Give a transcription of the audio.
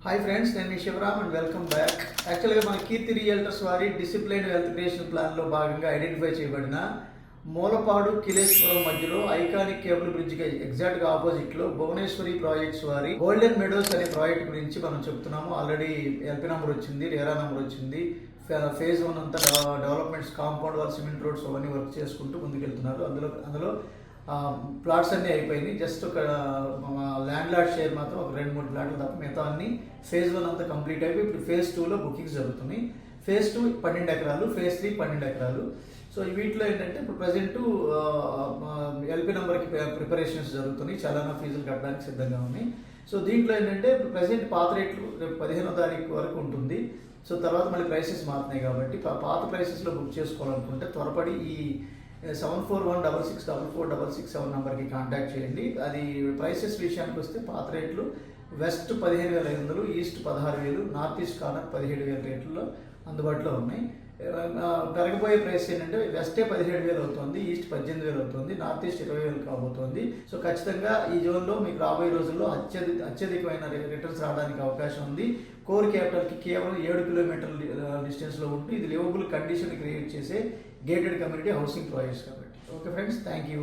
Hi friends, నేను మీ Shivaram and welcome back. యాక్చువల్గా మన కీర్తి రియల్టర్స్ వారి డిసిప్లైన్ వెల్త్ క్రియేషన్ ప్లాన్లో భాగంగా ఐడెంటిఫై చేయబడిన మూలపాడు కిలేశ్వరం మధ్యలో ఐకానిక్ కేబుల్ బ్రిడ్జ్కి ఎగ్జాక్ట్గా ఆపోజిట్లో భువనేశ్వరి ప్రాజెక్ట్స్ వారి గోల్డెన్ మెడోస్ అనే ప్రాజెక్ట్ గురించి మనం చెప్తున్నాము. ఆల్రెడీ ఎల్పీ నెంబర్ వచ్చింది, రేరా నెంబర్ వచ్చింది. ఫేజ్ 1 అంతా developments, compound wall, cement roads అవన్నీ వర్క్ చేసుకుంటూ ముందుకెళ్తున్నారు. అందులో ప్లాట్స్ అన్నీ అయిపోయినాయి. జస్ట్ ఒక ల్యాండ్ లాట్ షేర్ మాత్రం ఒక 2-3 ప్లాట్లు తప్ప మిగతా అన్ని ఫేజ్ 1 అంతా కంప్లీట్ అయిపోయి ఇప్పుడు ఫేజ్ 2లో బుకింగ్స్ జరుగుతున్నాయి. ఫేజ్ 2 12 ఎకరాలు, ఫేజ్ 3 12 ఎకరాలు. సో వీటిలో ఏంటంటే ఇప్పుడు ప్రజెంట్ ఎల్పీ నెంబర్కి ప్రిపరేషన్స్ జరుగుతున్నాయి, చలానా ఫీజులు కట్టడానికి సిద్ధంగా ఉన్నాయి. సో దీంట్లో ఏంటంటే ఇప్పుడు ప్రజెంట్ పాత రేట్లు రేపు 15వ తారీఖు వరకు ఉంటుంది. సో తర్వాత మళ్ళీ ప్రైసెస్ మారుతున్నాయి కాబట్టి పాత ప్రైసెస్లో బుక్ చేసుకోవాలనుకుంటే త్వరపడి ఈ 7416644667 నెంబర్కి కాంటాక్ట్ చేయండి. అది ప్రైసెస్ విషయానికి వస్తే పాత రేట్లు west 15,500, east 16,000, north east corner 17,000 రేట్లలో అందుబాటులో ఉన్నాయి. పెరగబోయే ప్రైస్ ఏంటంటే వెస్టే 17,000 అవుతుంది, ఈస్ట్ 18,000 అవుతుంది, నార్త్ ఈస్ట్ 20,000 కాబోతోంది. సో ఖచ్చితంగా ఈ జోన్లో మీకు రాబోయే రోజుల్లో అత్యధికమైన రిటర్న్స్ రావడానికి అవకాశం ఉంది. కోర్ క్యాపిటల్కి కేవలం 7 కిలోమీటర్ల డిస్టెన్స్లో ఉంటూ ఇది లివబుల్ కండిషన్ క్రియేట్ చేసే గేటెడ్ కమ్యూనిటీ హౌసింగ్ ప్రాజెక్ట్స్ కాబట్టి. Okay friends, thank you.